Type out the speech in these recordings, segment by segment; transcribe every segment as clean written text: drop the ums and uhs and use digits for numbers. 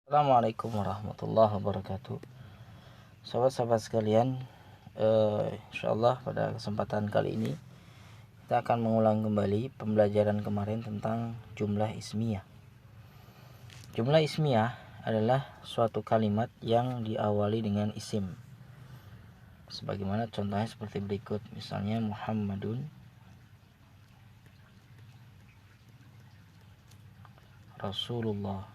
Assalamualaikum warahmatullahi wabarakatuh. Sahabat-sahabat sekalian, insyaallah pada kesempatan kali ini kita akan mengulang kembali pembelajaran kemarin tentang jumlah ismiyah. Jumlah ismiyah adalah suatu kalimat yang diawali dengan isim. Sebagaimana contohnya seperti berikut, misalnya Muhammadun, Rasulullah.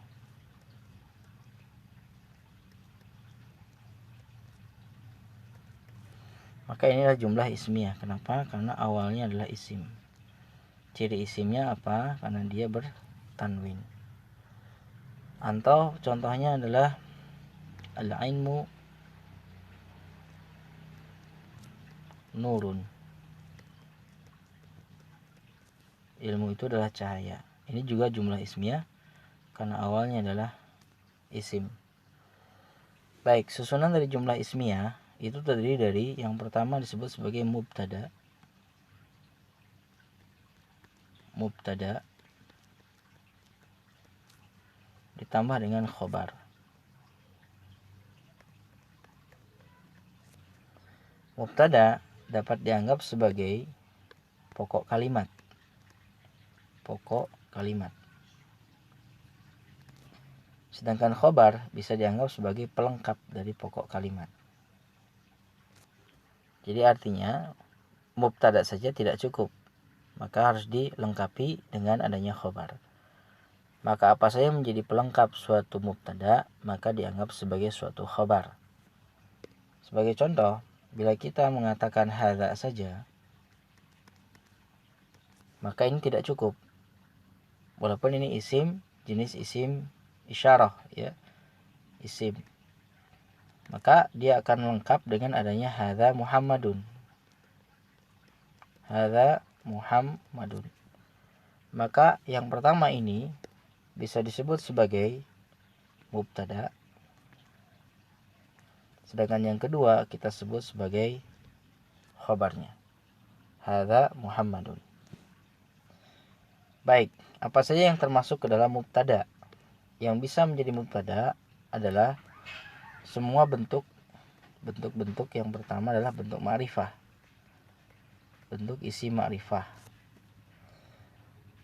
Maka inilah jumlah ismiyah. Kenapa? Karena awalnya adalah isim. Ciri isimnya apa? Karena dia bertanwin. Atau contohnya adalah al-ilmu nurun. Ilmu itu adalah cahaya. Ini juga jumlah ismiyah karena awalnya adalah isim. Baik, susunan dari jumlah ismiyah itu terdiri dari yang pertama disebut sebagai mubtada. Mubtada ditambah dengan khobar. Mubtada dapat dianggap sebagai pokok kalimat. Pokok kalimat. Sedangkan khobar bisa dianggap sebagai pelengkap dari pokok kalimat. Jadi artinya mubtada saja tidak cukup, maka harus dilengkapi dengan adanya khobar. Maka apa saja menjadi pelengkap suatu mubtada, maka dianggap sebagai suatu khobar. Sebagai contoh, bila kita mengatakan hadza saja, maka ini tidak cukup. Walaupun ini isim, jenis isim isyarah, ya, isim. Maka dia akan lengkap dengan adanya hadza Muhammadun. Hadza Muhammadun. Maka yang pertama ini bisa disebut sebagai mubtada. Sedangkan yang kedua kita sebut sebagai khabarnya. Hadza Muhammadun. Baik, apa saja yang termasuk ke dalam mubtada? Yang bisa menjadi mubtada adalah semua bentuk-bentuk yang pertama adalah bentuk ma'rifah. Bentuk isi ma'rifah.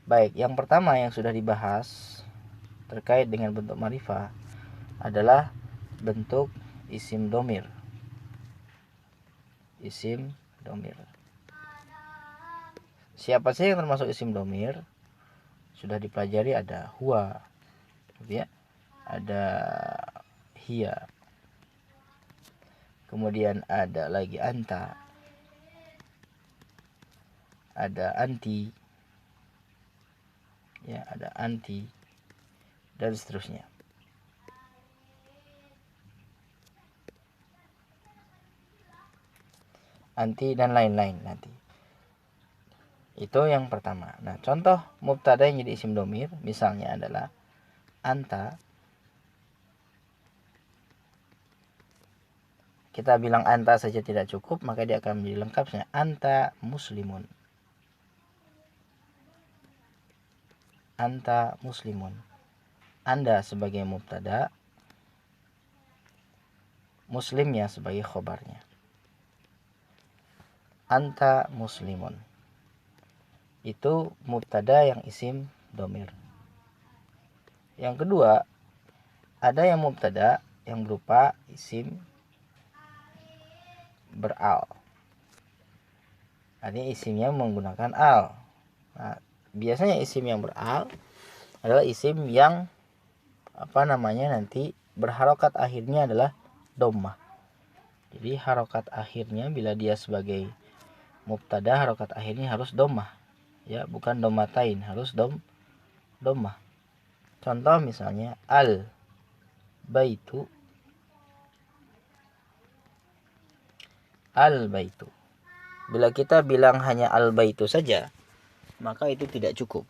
Baik, yang pertama yang sudah dibahas terkait dengan bentuk ma'rifah adalah bentuk isim domir. Isim domir. Siapa saja yang termasuk isim domir? Sudah dipelajari, ada huwa, ya, ada hiya, kemudian ada lagi anta, ada anti, ya, ada anti, dan seterusnya. Anti dan lain-lain nanti. Itu yang pertama. Nah, contoh mubtada yang jadi isim domir misalnya adalah anta. Kita bilang anta saja tidak cukup, maka dia akan menjadi lengkapnya anta muslimun. Anta muslimun. Anda sebagai mubtada, muslimnya sebagai khobarnya. Anta muslimun. Itu mubtada yang isim domir. Yang kedua, ada yang mubtada yang berupa isim beral. Artinya isimnya menggunakan al. Nah, biasanya isim yang beral adalah isim yang nanti berharokat akhirnya adalah dhammah. Jadi harokat akhirnya bila dia sebagai mubtada, harokat akhirnya harus dhammah. Ya, bukan dhammatain, harus dhammah. Contoh misalnya al baitu. Al baitu. Bila kita bilang hanya al baitu saja, maka itu tidak cukup.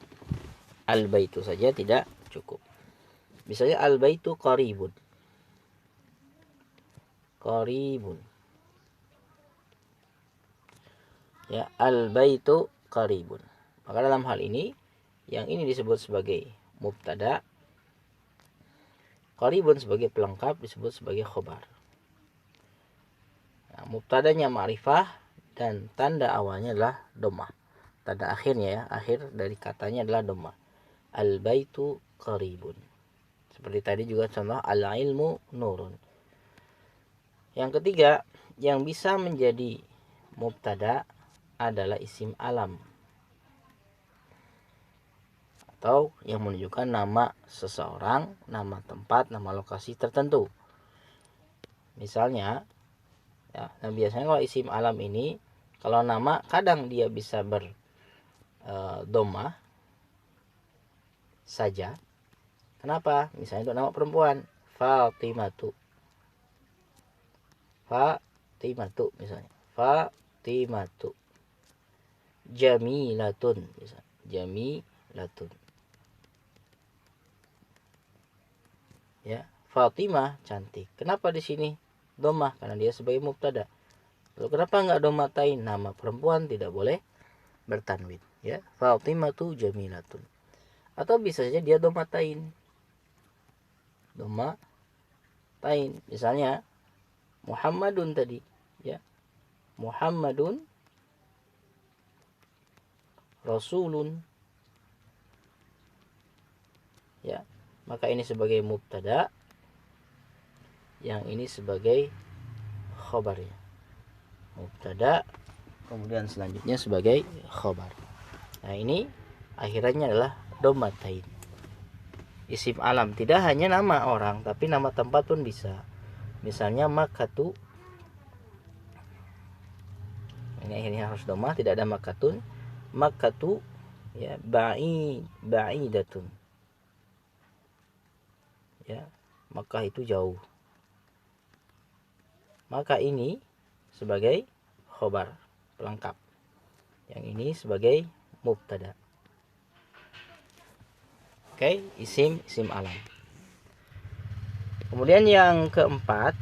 Al baitu saja tidak cukup. Misalnya al baitu qaribun. Qaribun. Ya, al baitu qaribun. Maka dalam hal ini yang ini disebut sebagai mubtada, Qaribun sebagai pelengkap disebut sebagai khobar. Nah, mubtadanya ma'rifah dan tanda awalnya adalah dhammah. Tanda akhirnya ya, akhir dari katanya adalah dhammah. Al-baitu qaribun. Seperti tadi juga contoh al-ilmu nurun. Yang ketiga, yang bisa menjadi mubtada adalah isim alam, atau yang menunjukkan nama seseorang, nama tempat, nama lokasi tertentu. Misalnya, ya, nah biasanya kalau isim alam ini, kalau nama kadang dia bisa dhammah saja. Kenapa? Misalnya untuk nama perempuan, Fatimatu. Fatimatu misalnya. Fatimatu. Jamilatun misalnya. Jamilatun. Ya, Fatimah cantik. Kenapa di sini dhammah? Karena dia sebagai mubtada. Lalu kenapa enggak dhammatain? Nama perempuan tidak boleh bertanwin, ya. Fatimatu jamilatun. Atau bisa saja dia dhammatain. Dhammatain. Misalnya Muhammadun tadi, ya. Muhammadun Rasulun. Ya. Maka ini sebagai mubtada, yang ini sebagai khobarnya. Mubtada, kemudian selanjutnya sebagai khobar. Nah, ini akhirannya adalah dhammatain. Isim alam tidak hanya nama orang, tapi nama tempat pun bisa. Misalnya Makkatu. Ini akhirnya harus dhammah, tidak ada Makkatun. Makkatu, ya, ba'idatun. Ya, Makkah itu jauh. Maka ini sebagai khobar, pelengkap. Yang ini sebagai mubtada. Oke, isim alam. Kemudian yang keempat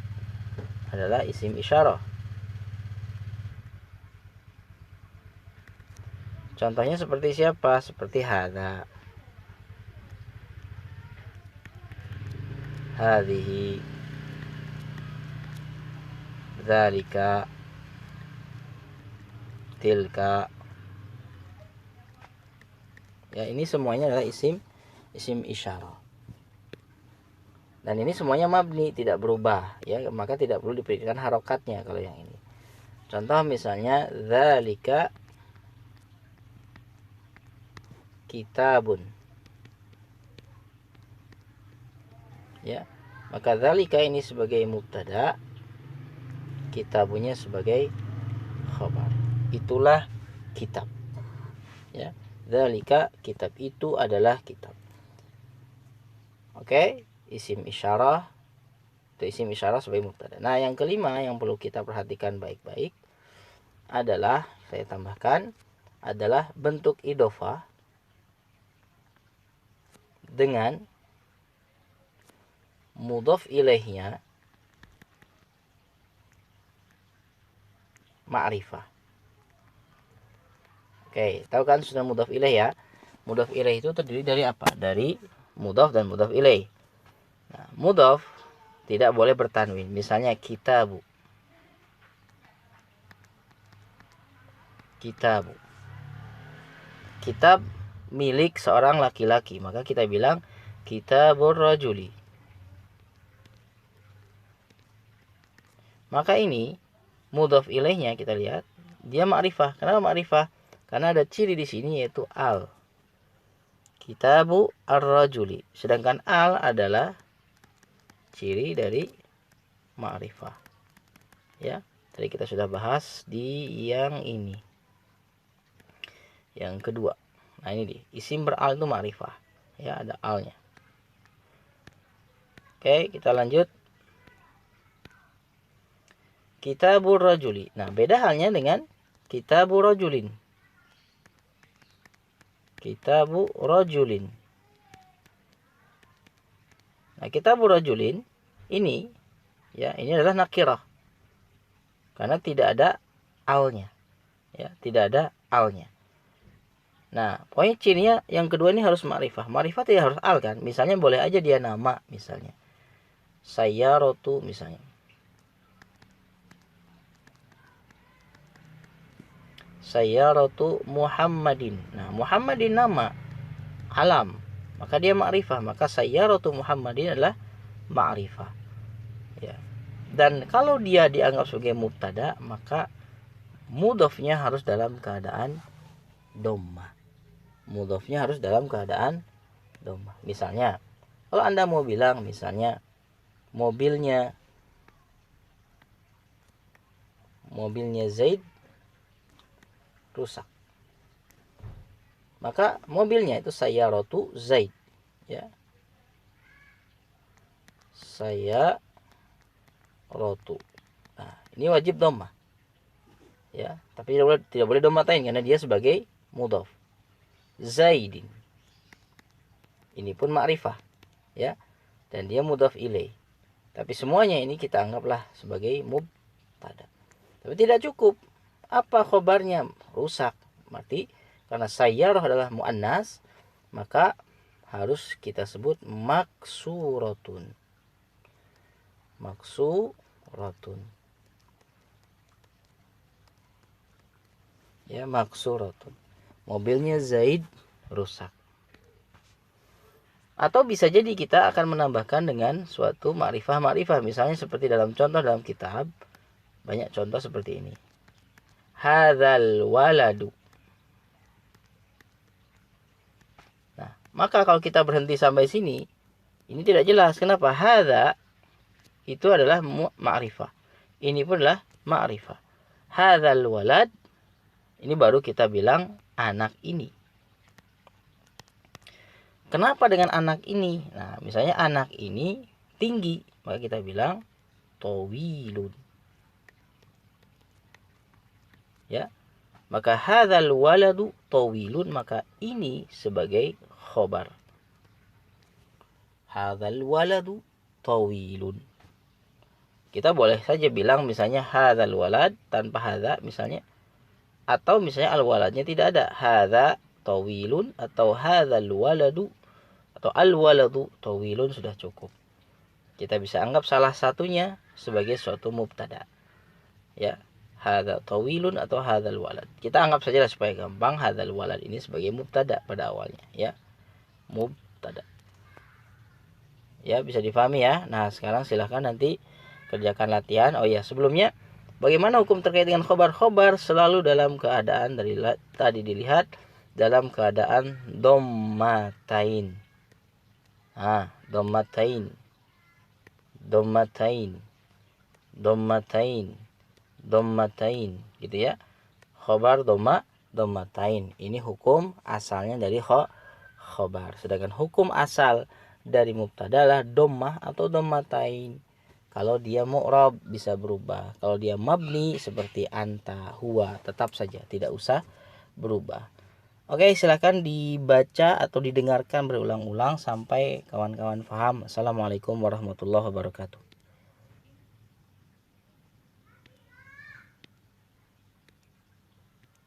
adalah isim isyarah. Contohnya seperti siapa? Seperti hadza, hadhihi, dzalika, tilka. Ya, ini semuanya adalah isim isyarah. Dan ini semuanya mabni, tidak berubah, ya, maka tidak perlu diberikan harokatnya kalau yang ini. Contoh misalnya dzalika kitabun. Ya. Maka dzalika ini sebagai mubtada, kitabunya sebagai khabar. Itulah kitab. Ya. Dzalika kitab, itu adalah kitab. Oke, isim isyarah. Itu isim isyarah sebagai mubtada. Nah, yang kelima yang perlu kita perhatikan baik-baik adalah, saya tambahkan, adalah bentuk idhofah dengan mudhaf ilaihnya ma'rifah. Oke, tahu kan sudah mudhaf ilaih ya? Mudhaf ilaih itu terdiri dari apa? Dari mudhaf dan mudhaf ilaih. Nah, mudhaf tidak boleh bertanwin. Misalnya kitabu. Kitabu. Kitab milik seorang laki-laki, maka kita bilang kitabur rajuli. Maka ini mudhaf ilaihnya kita lihat, dia ma'rifah. Kenapa ma'rifah? Karena ada ciri di sini yaitu al. Kitabu ar-rajuli. Sedangkan al adalah ciri dari ma'rifah. Ya, tadi kita sudah bahas di yang ini. Yang kedua. Nah, ini isim beral itu ma'rifah. Ya, ada alnya. Oke, kita lanjut. Kitabur rajuli. Nah, beda halnya dengan kitabur rajulin. Kitabu rajulin. Nah, kitabur rajulin ini, ya, ini adalah nakirah. Karena tidak ada alnya. Ya, tidak ada alnya. Nah, poin cirinya yang kedua ini harus ma'rifah. Ma'rifah tidak harus al kan. Misalnya boleh aja dia nama misalnya. sayyaratu misalnya. Sayyaratu Muhammadin. Nah, Muhammadin nama alam, maka dia ma'rifah, maka sayyaratu Muhammadin adalah ma'rifah. Ya. Dan kalau dia dianggap sebagai mubtada, maka mudhofnya harus dalam keadaan dhammah. Mudhofnya harus dalam keadaan dhammah. Misalnya, kalau Anda mau bilang misalnya mobilnya Zaid rusak, maka mobilnya itu sayyaratu Zaid, ya. Sayyaratu. Nah, ini wajib dhammah. Ya, tapi tidak boleh dhammatain karena dia sebagai mudhaf. Zaidin. Ini pun ma'rifah, ya. Dan dia mudhaf ilaih. Tapi semuanya ini kita anggaplah sebagai mubtada. Tapi tidak cukup. Apa khobarnya? Rusak. Berarti karena sayyarah adalah muannas, maka harus kita sebut maksuratun. Maksuratun. Ya, maksuratun. Mobilnya Zaid rusak. Atau bisa jadi kita akan menambahkan dengan suatu ma'rifah. Misalnya seperti dalam contoh dalam kitab. Banyak contoh seperti ini. Hadzal waladu. Nah, maka kalau kita berhenti sampai sini, ini tidak jelas. Kenapa? Hadza itu adalah ma'rifah. Ini pun adalah ma'rifah. Hadzal walad, ini baru kita bilang anak ini. Kenapa dengan anak ini? Nah, misalnya anak ini tinggi, maka kita bilang tawilun. Ya. Maka hadzal waladu tawilun, maka ini sebagai khobar. Hadzal waladu tawilun. Kita boleh saja bilang misalnya hadzal walad tanpa hadza misalnya, atau misalnya al waladnya tidak ada, hadza tawilun atau hadzal waladu atau al waladu tawilun sudah cukup. Kita bisa anggap salah satunya sebagai suatu mubtada. Ya, hadza tawilun atau hadzal walad. Kita anggap saja supaya gampang hadzal walad ini sebagai mubtada pada awalnya, ya. Mubtada. Ya, bisa difahami ya. Nah, sekarang silahkan nanti kerjakan latihan. Oh ya, sebelumnya bagaimana hukum terkait dengan khobar? Khobar selalu dalam keadaan dari tadi dilihat dalam keadaan dhammatain. Nah, dhammatain. Dhammatain gitu ya. Khobar dhammatain. Ini hukum asalnya dari khobar. Sedangkan hukum asal dari mubtada adalah dhammah atau dhammatain. Kalau dia mu'rab bisa berubah. Kalau dia mabni seperti anta, huwa, tetap saja tidak usah berubah. Oke, silakan dibaca atau didengarkan berulang-ulang sampai kawan-kawan paham. Assalamualaikum warahmatullahi wabarakatuh.